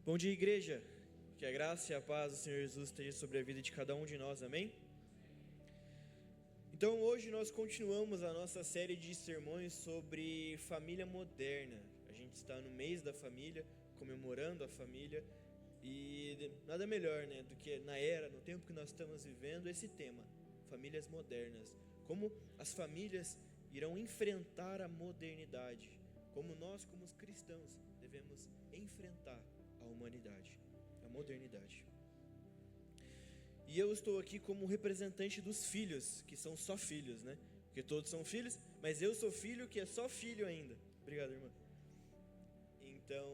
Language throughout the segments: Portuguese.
Bom dia, igreja. Que a graça e a paz do Senhor Jesus esteja sobre a vida de cada um de nós, amém? Então hoje nós continuamos a nossa série de sermões sobre família moderna. A gente está no mês da família, comemorando a família, e nada melhor, do que no tempo que nós estamos vivendo, esse tema, famílias modernas. Como as famílias irão enfrentar a modernidade, como nós, como os cristãos, devemos enfrentar a humanidade, a modernidade. E eu estou aqui como representante dos filhos, que são só filhos, Porque todos são filhos, mas eu sou filho que é só filho ainda. Obrigado, irmã. Então,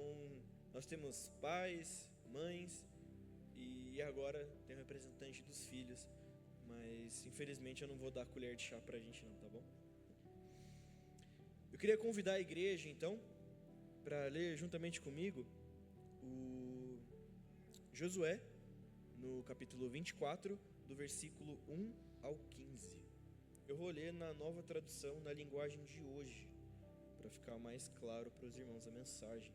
nós temos pais, mães, e agora tem o representante dos filhos. Mas, infelizmente, eu não vou dar colher de chá pra gente não, tá bom? Eu queria convidar a igreja, então, para ler juntamente comigo o Josué, no capítulo 24, do versículo 1 ao 15. Eu vou ler na nova tradução, na linguagem de hoje, para ficar mais claro para os irmãos a mensagem.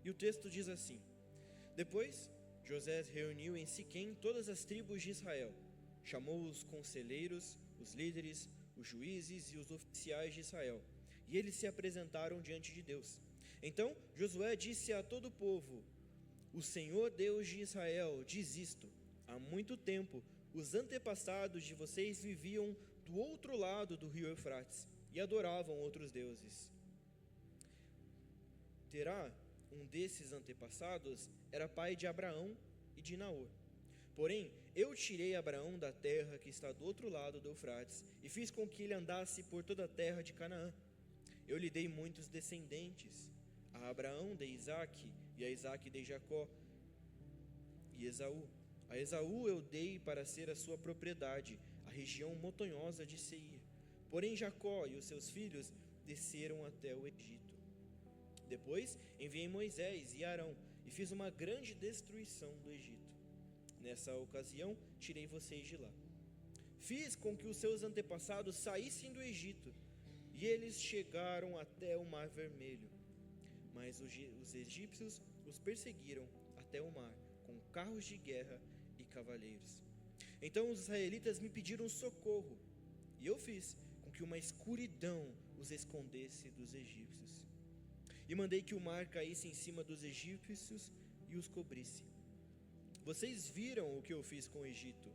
E o texto diz assim: Depois, José reuniu em Siquém todas as tribos de Israel, chamou os conselheiros, os líderes, os juízes e os oficiais de Israel, e eles se apresentaram diante de Deus. Então Josué disse a todo o povo: O Senhor Deus de Israel diz isto: há muito tempo os antepassados de vocês viviam do outro lado do rio Eufrates e adoravam outros deuses. Terá, um desses antepassados, era pai de Abraão e de Naor. Porém, eu tirei Abraão da terra que está do outro lado do Eufrates e fiz com que ele andasse por toda a terra de Canaã. Eu lhe dei muitos descendentes. A Abraão dei Isaque, e a Isaque dei Jacó e Esaú. A Esaú eu dei para ser a sua propriedade, a região montanhosa de Seir. Porém, Jacó e os seus filhos desceram até o Egito. Depois enviei Moisés e Arão e fiz uma grande destruição do Egito. Nessa ocasião tirei vocês de lá. Fiz com que os seus antepassados saíssem do Egito, e eles chegaram até o Mar Vermelho. Mas os egípcios os perseguiram até o mar, com carros de guerra e cavaleiros. Então os israelitas me pediram socorro, e eu fiz com que uma escuridão os escondesse dos egípcios. E mandei que o mar caísse em cima dos egípcios e os cobrisse. Vocês viram o que eu fiz com o Egito.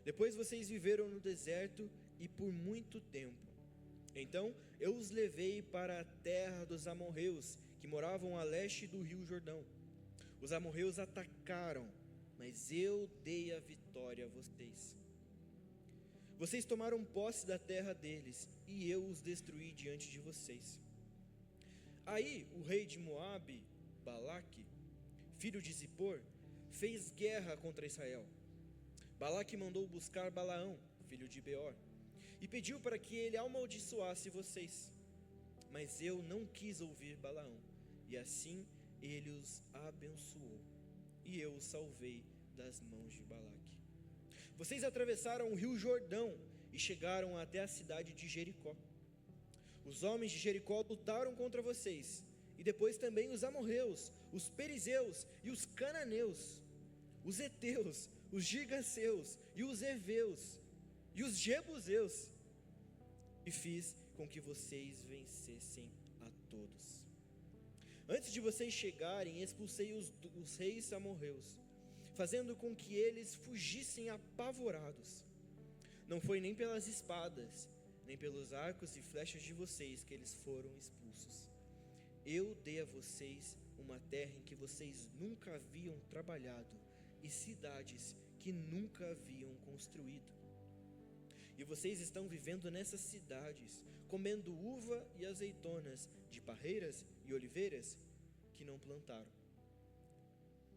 Depois vocês viveram no deserto e por muito tempo. Então eu os levei para a terra dos amorreus, que moravam a leste do rio Jordão. Os amorreus atacaram, mas eu dei a vitória a vocês. Vocês tomaram posse da terra deles, e eu os destruí diante de vocês. Aí o rei de Moabe, Balaque, filho de Zippor, fez guerra contra Israel. Balaque mandou buscar Balaão, filho de Beor, e pediu para que ele amaldiçoasse vocês. Mas eu não quis ouvir Balaão, e assim ele os abençoou, e eu os salvei das mãos de Balaque. Vocês atravessaram o rio Jordão e chegaram até a cidade de Jericó. Os homens de Jericó lutaram contra vocês, e depois também os amorreus, os perizeus e os cananeus, os heteus, os gigaseus e os heveus e os jebuseus, e fiz com que vocês vencessem a todos. Antes de vocês chegarem, expulsei os reis amorreus, fazendo com que eles fugissem apavorados. Não foi nem pelas espadas, nem pelos arcos e flechas de vocês que eles foram expulsos. Eu dei a vocês uma terra em que vocês nunca haviam trabalhado, e cidades que nunca haviam construído. E vocês estão vivendo nessas cidades, comendo uva e azeitonas de parreiras e oliveiras que não plantaram.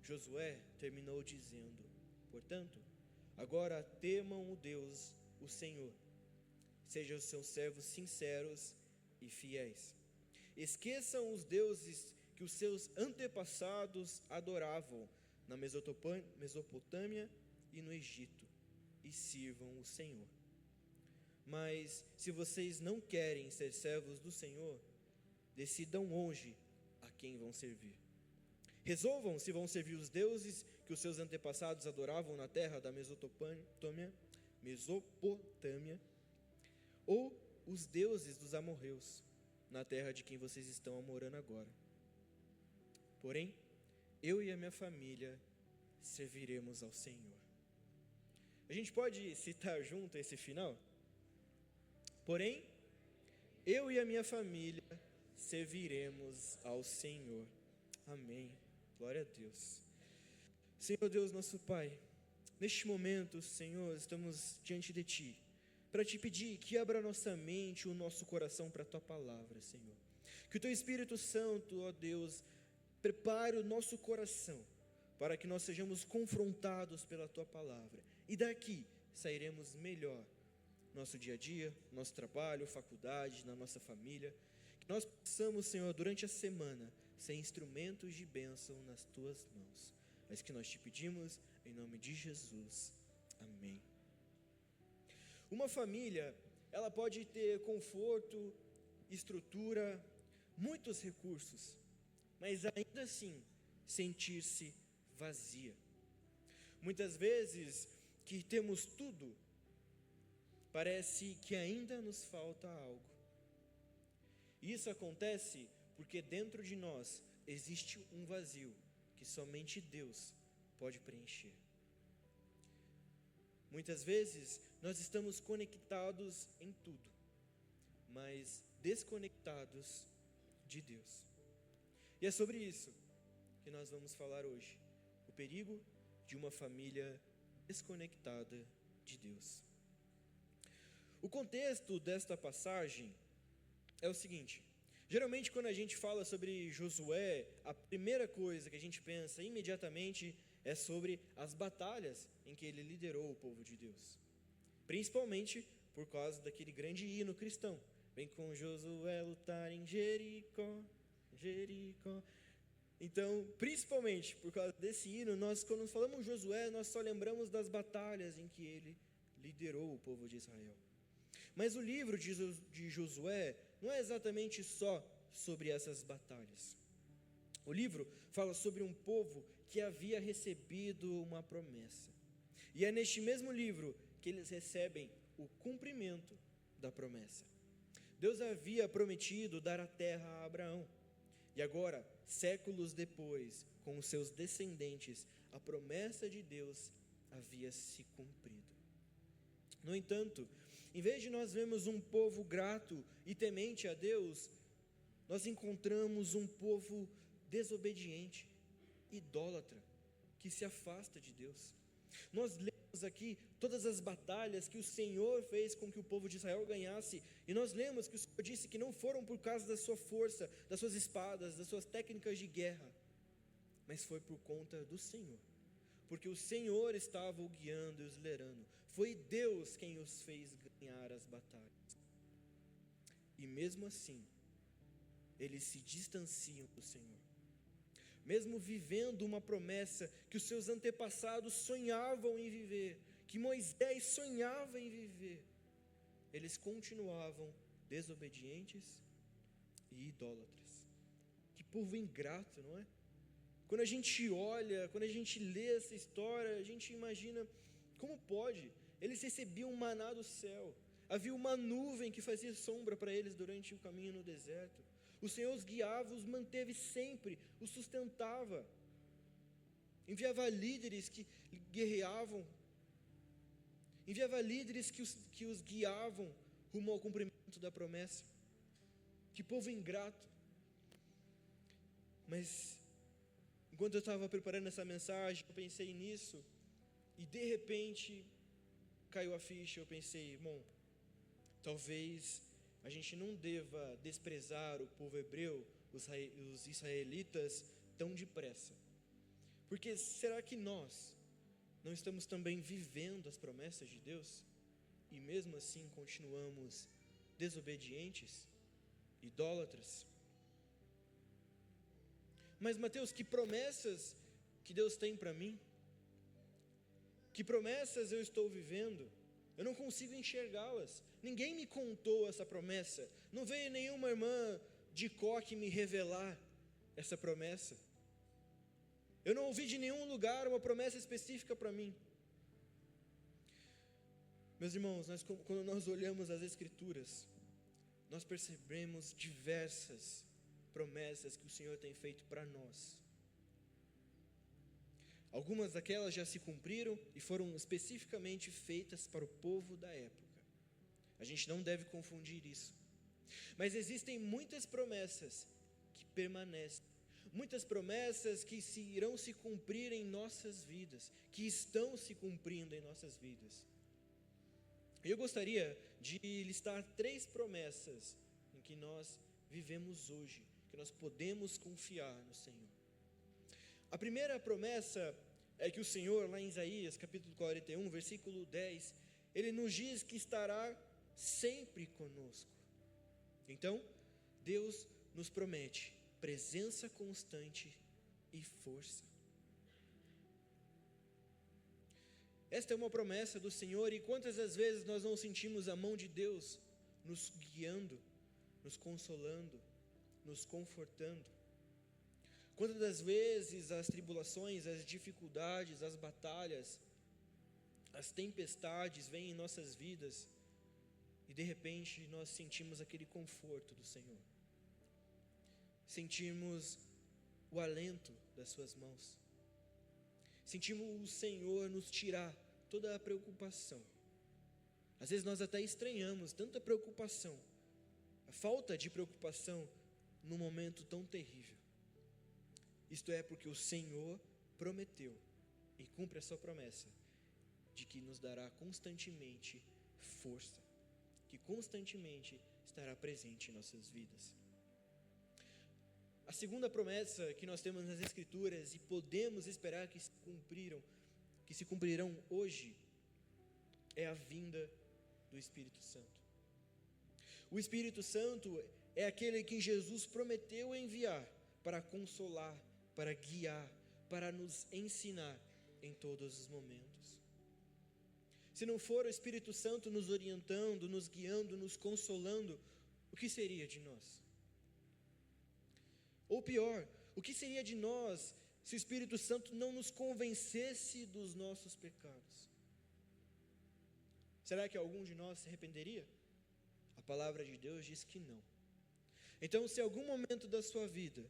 Josué terminou dizendo: Portanto, agora temam o Deus, o Senhor. Sejam os seus servos sinceros e fiéis. esqueçam os deuses que os seus antepassados adoravam na Mesopotâmia e no Egito, e sirvam o Senhor. Mas se vocês não querem ser servos do Senhor, decidam hoje a quem vão servir. Resolvam se vão servir os deuses que os seus antepassados adoravam na terra da Mesopotâmia, ou os deuses dos amorreus, na terra de quem vocês estão morando agora. Porém, eu e a minha família serviremos ao Senhor. A gente pode citar junto esse final? Porém, eu e a minha família serviremos ao Senhor. Amém. Glória a Deus. Senhor Deus, nosso Pai, neste momento, Senhor, estamos diante de Ti, para Te pedir que abra nossa mente, o nosso coração para a Tua palavra, Senhor. Que o Teu Espírito Santo, ó Deus, prepare o nosso coração, para que nós sejamos confrontados pela Tua palavra, e daqui sairemos melhor, nosso dia a dia, nosso trabalho, faculdade, na nossa família. Que nós possamos, Senhor, durante a semana, ser instrumentos de bênção nas Tuas mãos. É isso que nós Te pedimos, em nome de Jesus. Amém. Uma família, ela pode ter conforto, estrutura, muitos recursos, mas ainda assim sentir-se vazia. Muitas vezes que temos tudo, parece que ainda nos falta algo. Isso acontece porque dentro de nós existe um vazio que somente Deus pode preencher. Muitas vezes nós estamos conectados em tudo, mas desconectados de Deus. E é sobre isso que nós vamos falar hoje, o perigo de uma família desconectada de Deus. O contexto desta passagem é o seguinte: geralmente quando a gente fala sobre Josué, a primeira coisa que a gente pensa imediatamente é sobre as batalhas em que ele liderou o povo de Deus, principalmente por causa daquele grande hino cristão: vem com Josué lutar em Jericó, Jericó. Então, principalmente por causa desse hino, nós, quando falamos Josué, nós só lembramos das batalhas em que ele liderou o povo de Israel. Mas o livro de Josué não é exatamente só sobre essas batalhas. O livro fala sobre um povo que havia recebido uma promessa. E é neste mesmo livro que eles recebem o cumprimento da promessa. Deus havia prometido dar a terra a Abraão. E agora, séculos depois, com os seus descendentes, a promessa de Deus havia se cumprido. No entanto, em vez de nós vermos um povo grato e temente a Deus, nós encontramos um povo desobediente, idólatra, que se afasta de Deus. Nós lemos aqui todas as batalhas que o Senhor fez com que o povo de Israel ganhasse, e nós lemos que o Senhor disse que não foram por causa da sua força, das suas espadas, das suas técnicas de guerra, mas foi por conta do Senhor, porque o Senhor estava o guiando e os liderando. Foi Deus quem os fez ganhar as batalhas. E mesmo assim, eles se distanciam do Senhor. Mesmo vivendo uma promessa que os seus antepassados sonhavam em viver, que Moisés sonhava em viver, eles continuavam desobedientes e idólatras. Que povo ingrato, não é? Quando a gente olha, quando a gente lê essa história, a gente imagina como pode. Eles recebiam maná do céu, havia uma nuvem que fazia sombra para eles durante o caminho no deserto. O Senhor os guiava, os manteve sempre, os sustentava, enviava líderes que guerreavam, enviava líderes que os guiavam rumo ao cumprimento da promessa. Que povo ingrato. Mas enquanto eu estava preparando essa mensagem, eu pensei nisso, e de repente caiu a ficha. Eu pensei, bom, talvez a gente não deva desprezar o povo hebreu, os israelitas, tão depressa. Porque será que nós não estamos também vivendo as promessas de Deus? E mesmo assim continuamos desobedientes, idólatras? Mas Mateus, que promessas que Deus tem para mim? Que promessas eu estou vivendo? Eu não consigo enxergá-las. Ninguém me contou essa promessa. Não veio nenhuma irmã de coque me revelar essa promessa. Eu não ouvi de nenhum lugar uma promessa específica para mim. Meus irmãos, quando nós olhamos as Escrituras, nós percebemos diversas promessas que o Senhor tem feito para nós. Algumas daquelas já se cumpriram e foram especificamente feitas para o povo da época. A gente não deve confundir isso. Mas existem muitas promessas que permanecem, muitas promessas que irão se cumprir em nossas vidas, que estão se cumprindo em nossas vidas. Eu gostaria de listar 3 promessas em que nós vivemos hoje, que nós podemos confiar no Senhor. A primeira promessa é que o Senhor, lá em Isaías, capítulo 41, versículo 10, Ele nos diz que estará sempre conosco. Então, Deus nos promete presença constante e força. Esta é uma promessa do Senhor, e quantas das vezes nós não sentimos a mão de Deus nos guiando, nos consolando, nos confortando? Quantas das vezes as tribulações, as dificuldades, as batalhas, as tempestades vêm em nossas vidas e de repente nós sentimos aquele conforto do Senhor, sentimos o alento das suas mãos, sentimos o Senhor nos tirar toda a preocupação. Às vezes nós até estranhamos tanta preocupação, a falta de preocupação num momento tão terrível. Isto é porque o Senhor prometeu e cumpre a sua promessa de que nos dará constantemente força, que constantemente estará presente em nossas vidas. A segunda promessa que nós temos nas Escrituras e podemos esperar que se cumprirão hoje, é a vinda do Espírito Santo. O Espírito Santo é aquele que Jesus prometeu enviar para consolar, para guiar, para nos ensinar em todos os momentos. Se não for o Espírito Santo nos orientando, nos guiando, nos consolando, o que seria de nós? Ou pior, o que seria de nós se o Espírito Santo não nos convencesse dos nossos pecados? Será que algum de nós se arrependeria? A palavra de Deus diz que não. Então, se em algum momento da sua vida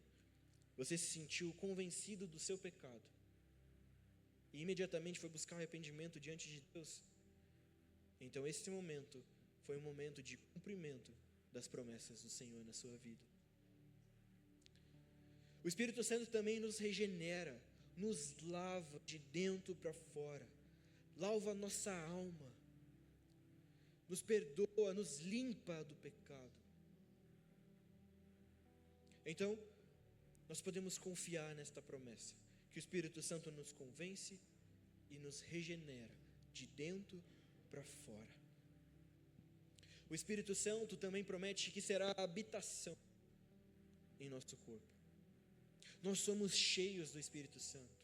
você se sentiu convencido do seu pecado e imediatamente foi buscar arrependimento diante de Deus, então esse momento foi um momento de cumprimento das promessas do Senhor na sua vida. O Espírito Santo também nos regenera, nos lava de dentro para fora, lava a nossa alma, nos perdoa, nos limpa do pecado. Então, nós podemos confiar nesta promessa, que o Espírito Santo nos convence e nos regenera de dentro para fora. O Espírito Santo também promete que será a habitação em nosso corpo. Nós somos cheios do Espírito Santo.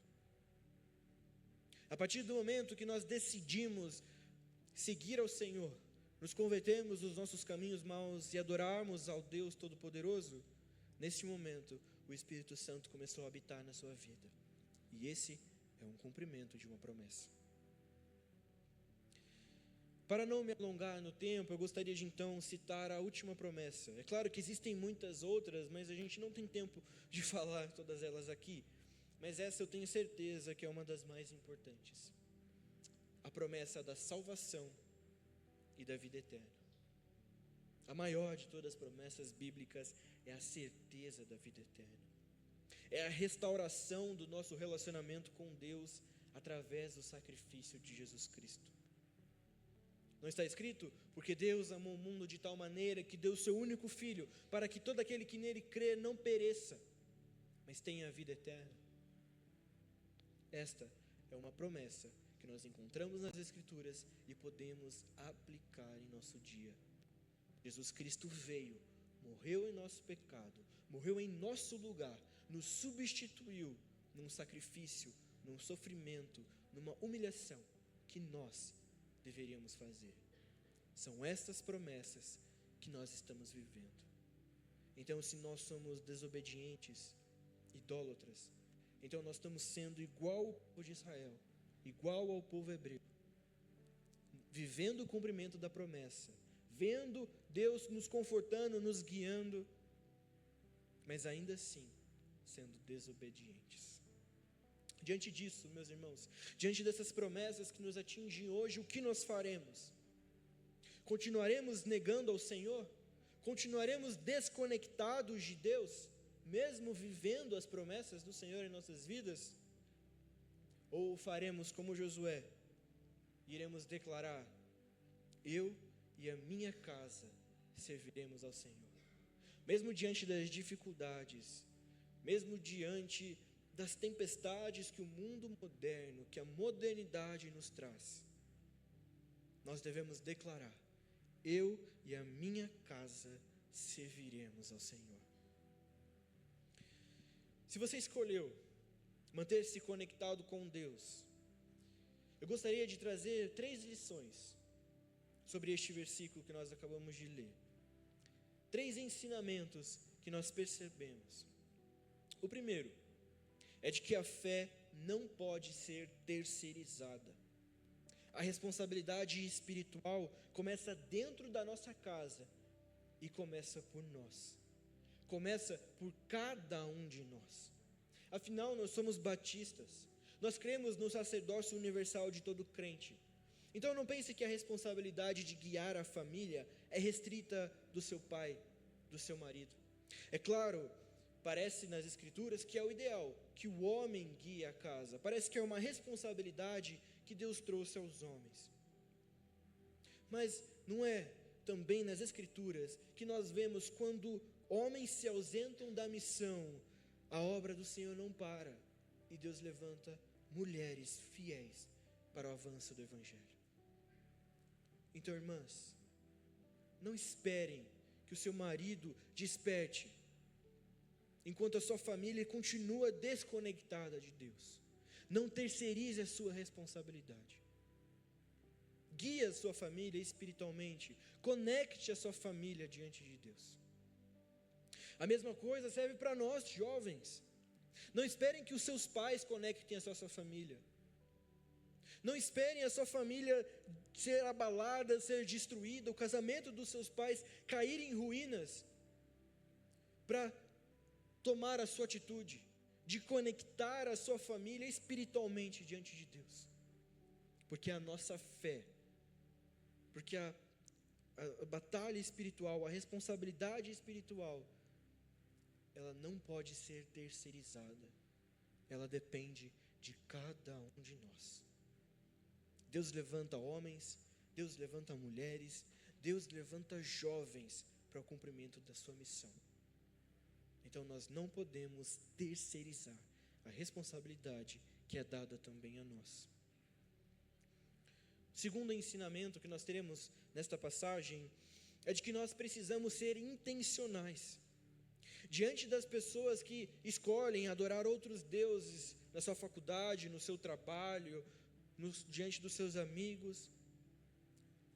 A partir do momento que nós decidimos seguir ao Senhor, nos convertermos dos nossos caminhos maus e adorarmos ao Deus Todo-Poderoso, neste momento o Espírito Santo começou a habitar na sua vida. E esse é um cumprimento de uma promessa. Para não me alongar no tempo, eu gostaria de então citar a última promessa. É claro que existem muitas outras, mas a gente não tem tempo de falar todas elas aqui. Mas essa eu tenho certeza que é uma das mais importantes. A promessa da salvação e da vida eterna. A maior de todas as promessas bíblicas é a certeza da vida eterna. É a restauração do nosso relacionamento com Deus através do sacrifício de Jesus Cristo. Não está escrito? Porque Deus amou o mundo de tal maneira que deu o seu único Filho, para que todo aquele que nele crê não pereça, mas tenha a vida eterna. Esta é uma promessa que nós encontramos nas Escrituras e podemos aplicar em nosso dia. Jesus Cristo veio, morreu em nosso pecado, morreu em nosso lugar, nos substituiu num sacrifício, num sofrimento, numa humilhação que nós deveríamos fazer. São estas promessas que nós estamos vivendo. Então, se nós somos desobedientes, idólatras, então nós estamos sendo igual ao povo de Israel, igual ao povo hebreu, vivendo o cumprimento da promessa, vendo Deus nos confortando, nos guiando, mas ainda assim sendo desobedientes. Diante disso, meus irmãos, diante dessas promessas que nos atingem hoje, o que nós faremos? Continuaremos negando ao Senhor? Continuaremos desconectados de Deus, mesmo vivendo as promessas do Senhor em nossas vidas? Ou faremos como Josué, iremos declarar: eu e a minha casa serviremos ao Senhor. Mesmo diante das dificuldades, mesmo diante das tempestades que o mundo moderno, que a modernidade nos traz, nós devemos declarar: eu e a minha casa serviremos ao Senhor. Se você escolheu manter-se conectado com Deus, eu gostaria de trazer 3 lições sobre este versículo que nós acabamos de ler. 3 ensinamentos que nós percebemos. O primeiro é de que a fé não pode ser terceirizada. A responsabilidade espiritual começa dentro da nossa casa e começa por nós. Começa por cada um de nós. Afinal, nós somos batistas. Nós cremos no sacerdócio universal de todo crente. Então não pense que a responsabilidade de guiar a família é restrita do seu pai, do seu marido. É claro, parece nas escrituras que é o ideal, que o homem guie a casa. Parece que é uma responsabilidade que Deus trouxe aos homens. Mas não é também nas escrituras que nós vemos quando homens se ausentam da missão, a obra do Senhor não para e Deus levanta mulheres fiéis para o avanço do Evangelho. Então, irmãs, não esperem que o seu marido desperte enquanto a sua família continua desconectada de Deus. Não terceirize a sua responsabilidade. Guie a sua família espiritualmente. Conecte a sua família diante de Deus. A mesma coisa serve para nós, jovens. Não esperem que os seus pais conectem a sua família. Não esperem a sua família ser abalada, ser destruída, o casamento dos seus pais cair em ruínas, para tomar a sua atitude de conectar a sua família espiritualmente diante de Deus. Porque a nossa fé, porque a batalha espiritual, a responsabilidade espiritual, ela não pode ser terceirizada. Ela depende de cada um de nós. Deus levanta homens, Deus levanta mulheres, Deus levanta jovens para o cumprimento da sua missão. Então nós não podemos terceirizar a responsabilidade que é dada também a nós. O segundo ensinamento que nós teremos nesta passagem é de que nós precisamos ser intencionais. Diante das pessoas que escolhem adorar outros deuses na sua faculdade, no seu trabalho, diante dos seus amigos,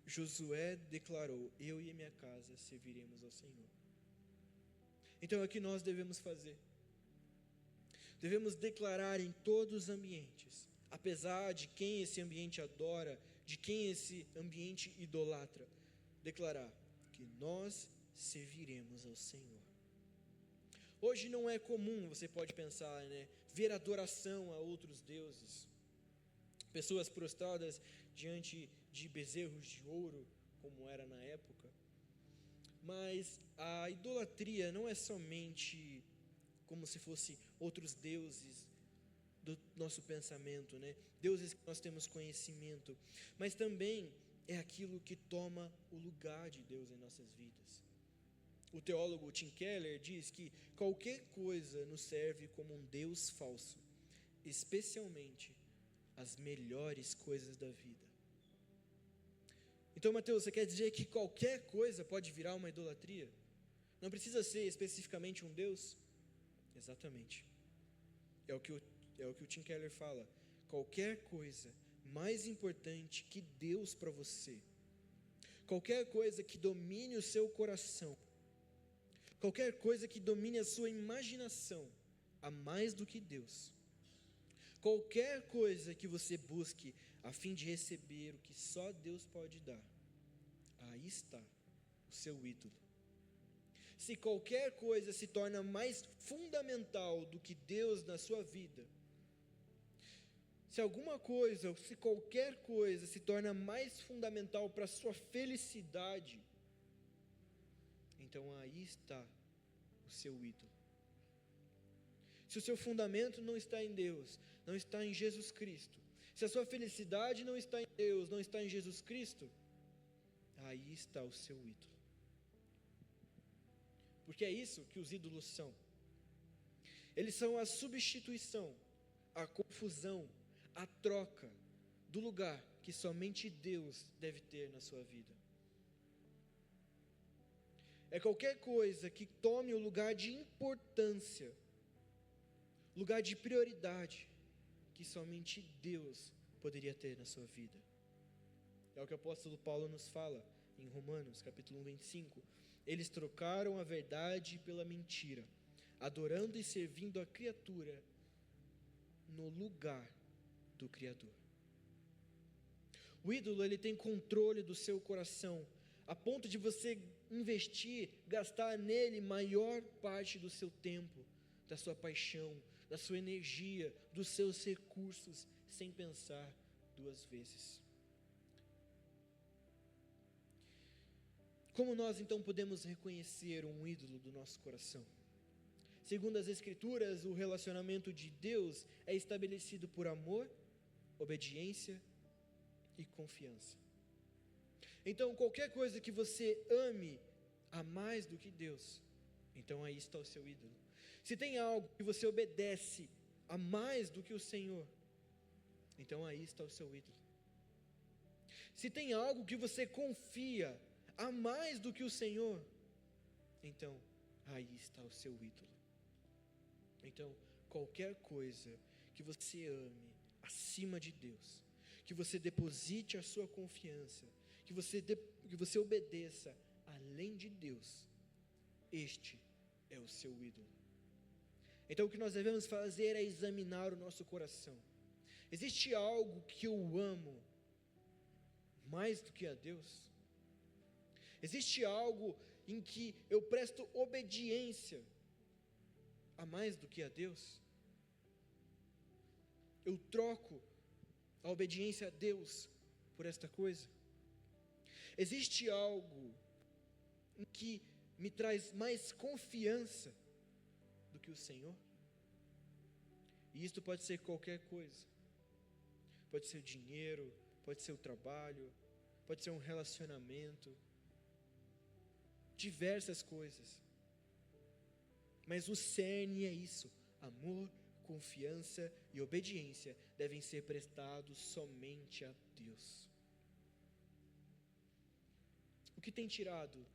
Josué declarou: eu e a minha casa serviremos ao Senhor. Então é o que nós devemos fazer. Devemos declarar em todos os ambientes, apesar de quem esse ambiente adora, de quem esse ambiente idolatra, declarar que nós serviremos ao Senhor. Hoje não é comum, você pode pensar, ver adoração a outros deuses. Pessoas prostradas diante de bezerros de ouro, como era na época. Mas a idolatria não é somente como se fosse outros deuses do nosso pensamento, deuses que nós temos conhecimento, mas também é aquilo que toma o lugar de Deus em nossas vidas. O teólogo Tim Keller diz que qualquer coisa nos serve como um Deus falso, especialmente as melhores coisas da vida. Então, Mateus, você quer dizer que qualquer coisa pode virar uma idolatria? Não precisa ser especificamente um Deus? Exatamente. É o que o Tim Keller fala. Qualquer coisa mais importante que Deus para você, qualquer coisa que domine o seu coração, qualquer coisa que domine a sua imaginação, a mais do que Deus, qualquer coisa que você busque a fim de receber o que só Deus pode dar, aí está o seu ídolo. Se qualquer coisa se torna mais fundamental do que Deus na sua vida, se alguma coisa, ou se qualquer coisa se torna mais fundamental para a sua felicidade, então aí está o seu ídolo. Se o seu fundamento não está em Deus, não está em Jesus Cristo, se a sua felicidade não está em Deus, não está em Jesus Cristo, aí está o seu ídolo. Porque é isso que os ídolos são. Eles são a substituição, a confusão, a troca do lugar que somente Deus deve ter na sua vida. É qualquer coisa que tome o lugar de importância, lugar de prioridade, que somente Deus poderia ter na sua vida. É o que o apóstolo Paulo nos fala em Romanos, capítulo 1, 25. Eles trocaram a verdade pela mentira, adorando e servindo a criatura no lugar do Criador. O ídolo, ele tem controle do seu coração, a ponto de você investir, gastar nele maior parte do seu tempo, da sua paixão, da sua energia, dos seus recursos, sem pensar duas vezes. Como nós então podemos reconhecer um ídolo do nosso coração? Segundo as Escrituras, o relacionamento de Deus é estabelecido por amor, obediência e confiança. Então, qualquer coisa que você ame a mais do que Deus, então aí está o seu ídolo. Se tem algo que você obedece a mais do que o Senhor, então aí está o seu ídolo. Se tem algo que você confia a mais do que o Senhor, então aí está o seu ídolo. Então, qualquer coisa que você ame acima de Deus, que você deposite a sua confiança, que você obedeça além de Deus, este é o seu ídolo. Então o que nós devemos fazer é examinar o nosso coração. Existe algo que eu amo mais do que a Deus? Existe algo em que eu presto obediência a mais do que a Deus? Eu troco a obediência a Deus por esta coisa? Existe algo em que me traz mais confiança do que o Senhor? E isto pode ser qualquer coisa. Pode ser o dinheiro, pode ser o trabalho, pode ser um relacionamento, diversas coisas. Mas o cerne é isso: amor, confiança e obediência devem ser prestados somente a Deus. O que tem tirado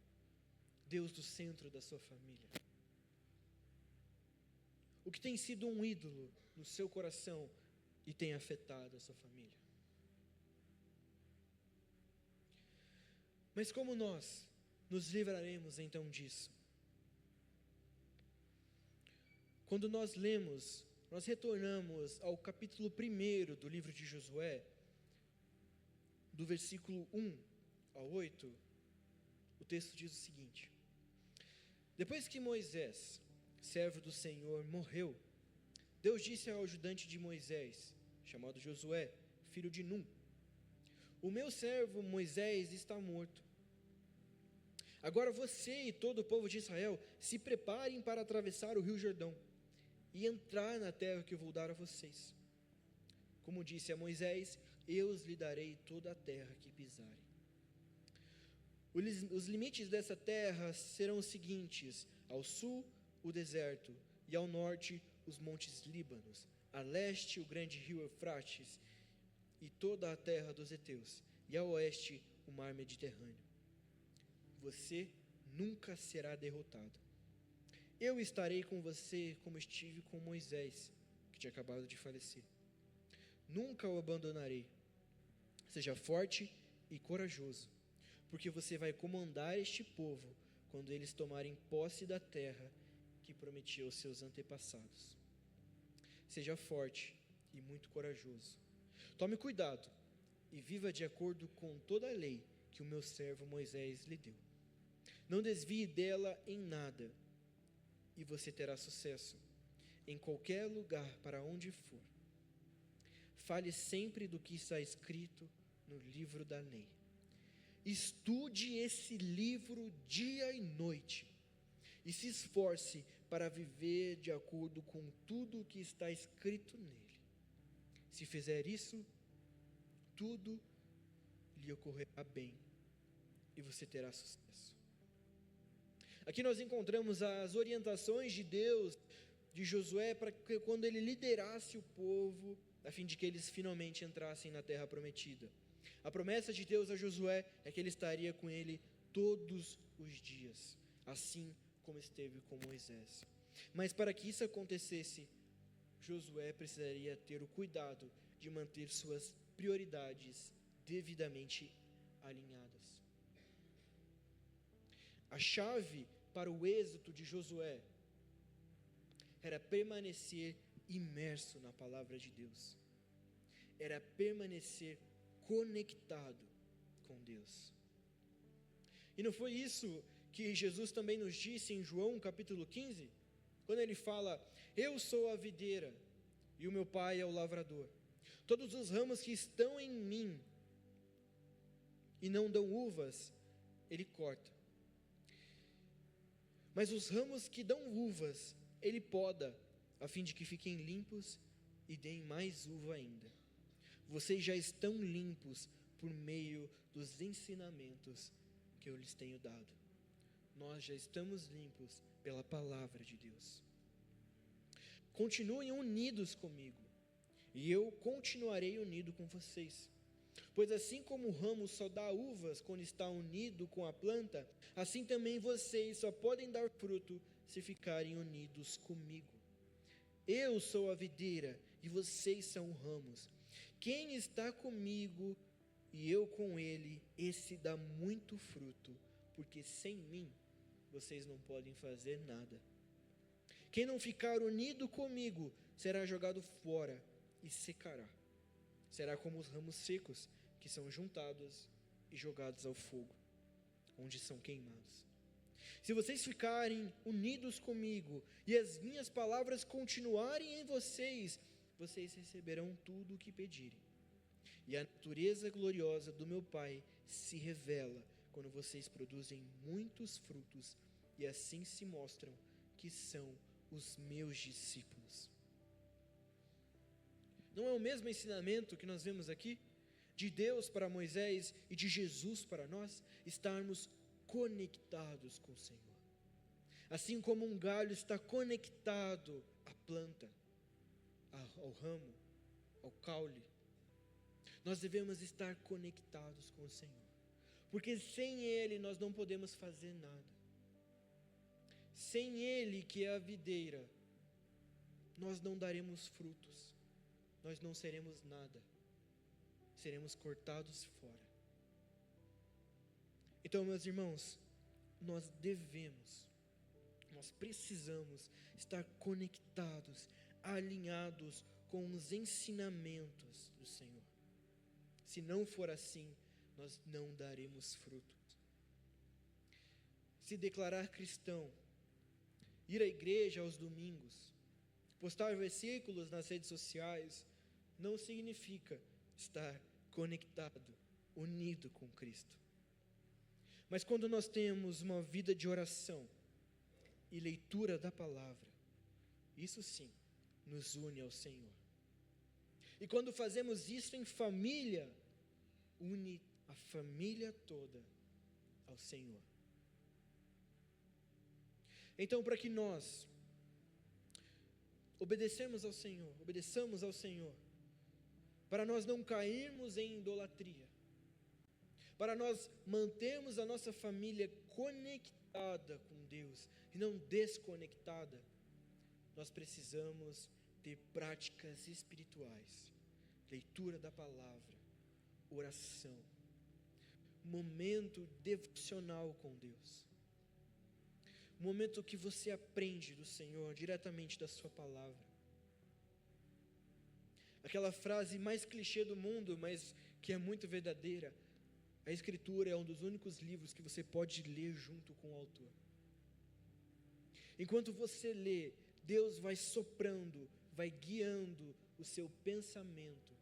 Deus do centro da sua família? O que tem sido um ídolo no seu coração e tem afetado a sua família? Mas como nós nos livraremos então disso? Quando nós lemos, nós retornamos ao capítulo 1 do livro de Josué, do versículo 1 ao 8, o texto diz o seguinte: depois que Moisés, servo do Senhor, morreu, Deus disse ao ajudante de Moisés, chamado Josué, filho de Num: o meu servo Moisés está morto. Agora você e todo o povo de Israel se preparem para atravessar o rio Jordão e entrar na terra que eu vou dar a vocês. Como disse a Moisés, eu lhe darei toda a terra que pisarem. Os limites dessa terra serão os seguintes: ao sul, o deserto, e ao norte, os montes Líbanos, a leste, o grande rio Eufrates, e toda a terra dos heteus, e a oeste, o mar Mediterrâneo. Você nunca será derrotado. eu estarei com você como estive com Moisés, que tinha acabado de falecer. Nunca o abandonarei. Seja forte e corajoso, porque você vai comandar este povo quando eles tomarem posse da terra que prometi aos seus antepassados. Seja forte e muito corajoso. Tome cuidado e viva de acordo com toda a lei que o meu servo Moisés lhe deu. Não desvie dela em nada, e você terá sucesso em qualquer lugar para onde for. Fale sempre do que está escrito no livro da lei. Estude esse livro dia e noite, e se esforce para viver de acordo com tudo o que está escrito nele. Se fizer isso, tudo lhe ocorrerá bem, e você terá sucesso. Aqui nós encontramos as orientações de Deus, de Josué, para que quando ele liderasse o povo, a fim de que eles finalmente entrassem na terra prometida. A promessa de Deus a Josué é que ele estaria com ele todos os dias, assim como esteve com Moisés. Mas para que isso acontecesse, Josué precisaria ter o cuidado de manter suas prioridades devidamente alinhadas. A chave para o êxito de Josué era permanecer imerso na palavra de Deus, era permanecer conectado com Deus. E não foi isso que Jesus também nos disse em João capítulo 15, quando ele fala: eu sou a videira e o meu pai é o lavrador. Todos os ramos que estão em mim e não dão uvas, ele corta. Mas os ramos que dão uvas, ele poda, a fim de que fiquem limpos e deem mais uva ainda. Vocês já estão limpos por meio dos ensinamentos que eu lhes tenho dado. Nós já estamos limpos pela palavra de Deus. Continuem unidos comigo, e eu continuarei unido com vocês. Pois assim como o ramo só dá uvas quando está unido com a planta, assim também vocês só podem dar fruto se ficarem unidos comigo. Eu sou a videira e vocês são ramos. Quem está comigo e eu com ele, esse dá muito fruto, porque sem mim vocês não podem fazer nada. Quem não ficar unido comigo será jogado fora e secará. Será como os ramos secos que são juntados e jogados ao fogo, onde são queimados. Se vocês ficarem unidos comigo e as minhas palavras continuarem em vocês, vocês receberão tudo o que pedirem. E a natureza gloriosa do meu Pai se revela quando vocês produzem muitos frutos e assim se mostram que são os meus discípulos. Não é o mesmo ensinamento que nós vemos aqui? De Deus para Moisés e de Jesus para nós, estarmos conectados com o Senhor. Assim como um galho está conectado à planta, ao ramo, ao caule, nós devemos estar conectados com o Senhor, porque sem Ele nós não podemos fazer nada. Sem Ele, que é a videira, nós não daremos frutos, nós não seremos nada, seremos cortados fora. Então, meus irmãos, nós precisamos estar conectados, alinhados com os ensinamentos do Senhor. Se não for assim, nós não daremos frutos. Se declarar cristão, ir à igreja aos domingos, postar versículos nas redes sociais, não significa estar conectado, unido com Cristo. Mas quando nós temos uma vida de oração e leitura da palavra, isso sim nos une ao Senhor. E quando fazemos isso em família, une a família toda ao Senhor. Então, para que nós obedeçamos ao Senhor, para nós não cairmos em idolatria, para nós mantermos a nossa família conectada com Deus e não desconectada, nós precisamos ter práticas espirituais, leitura da palavra, oração, momento devocional com Deus, momento que você aprende do Senhor diretamente da sua palavra. Aquela frase mais clichê do mundo, mas que é muito verdadeira: a Escritura é um dos únicos livros que você pode ler junto com o autor. Enquanto você lê, Deus vai soprando, vai guiando o seu pensamento,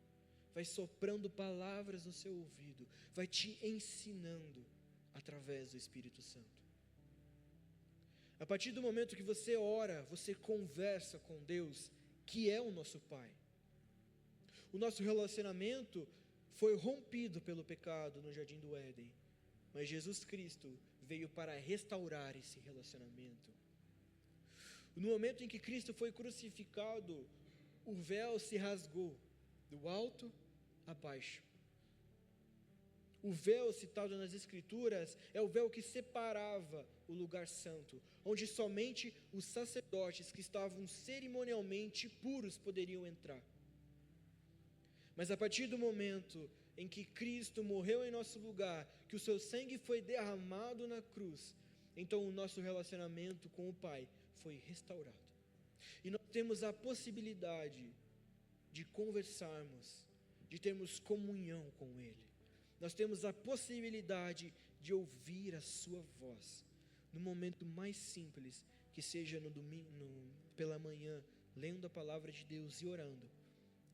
vai soprando palavras no seu ouvido, vai te ensinando através do Espírito Santo. A partir do momento que você ora, você conversa com Deus, que é o nosso Pai. O nosso relacionamento foi rompido pelo pecado no Jardim do Éden, mas Jesus Cristo veio para restaurar esse relacionamento. No momento em que Cristo foi crucificado, o véu se rasgou do alto a baixo. O véu citado nas Escrituras é o véu que separava o lugar santo, onde somente os sacerdotes que estavam cerimonialmente puros poderiam entrar. Mas a partir do momento em que Cristo morreu em nosso lugar, que o seu sangue foi derramado na cruz, então o nosso relacionamento com o Pai foi restaurado. E nós temos a possibilidade de conversarmos, de termos comunhão com Ele. Nós temos a possibilidade de ouvir a sua voz, no momento mais simples, que seja no domingo, pela manhã, lendo a palavra de Deus e orando.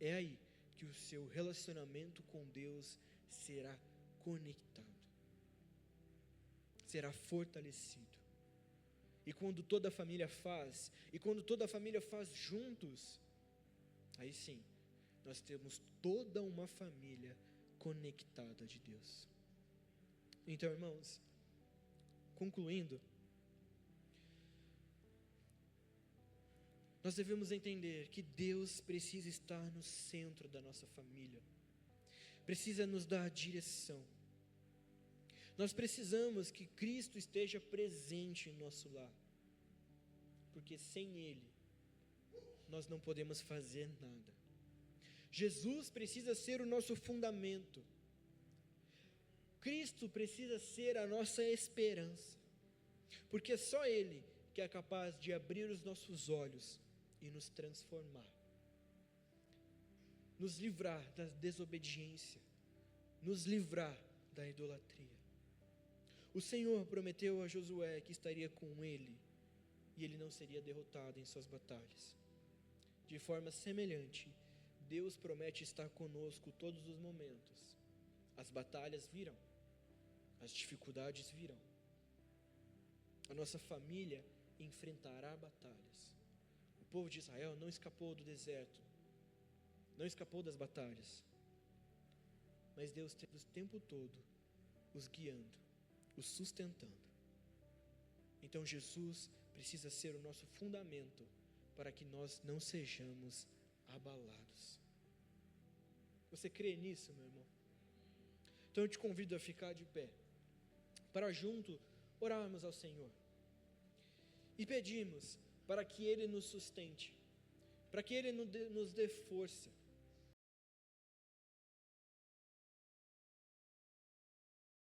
É aí que o seu relacionamento com Deus será conectado, será fortalecido. E quando toda a família faz, juntos, aí sim, nós temos toda uma família conectada de Deus. Então, irmãos, concluindo, nós devemos entender que Deus precisa estar no centro da nossa família, precisa nos dar direção. Nós precisamos que Cristo esteja presente em nosso lar, porque sem Ele, nós não podemos fazer nada. Jesus precisa ser o nosso fundamento, Cristo precisa ser a nossa esperança, porque só Ele que é capaz de abrir os nossos olhos e nos transformar, nos livrar da desobediência, nos livrar da idolatria. O Senhor prometeu a Josué que estaria com ele e ele não seria derrotado em suas batalhas. De forma semelhante, Deus promete estar conosco todos os momentos. As batalhas virão, as dificuldades virão. A nossa família enfrentará batalhas. O povo de Israel não escapou do deserto, não escapou das batalhas, mas Deus teve o tempo todo os guiando, os sustentando. Então Jesus precisa ser o nosso fundamento para que nós não sejamos abalados. Você crê nisso, meu irmão? Então eu te convido a ficar de pé, para junto orarmos ao Senhor e pedimos para que Ele nos sustente, para que Ele nos dê força,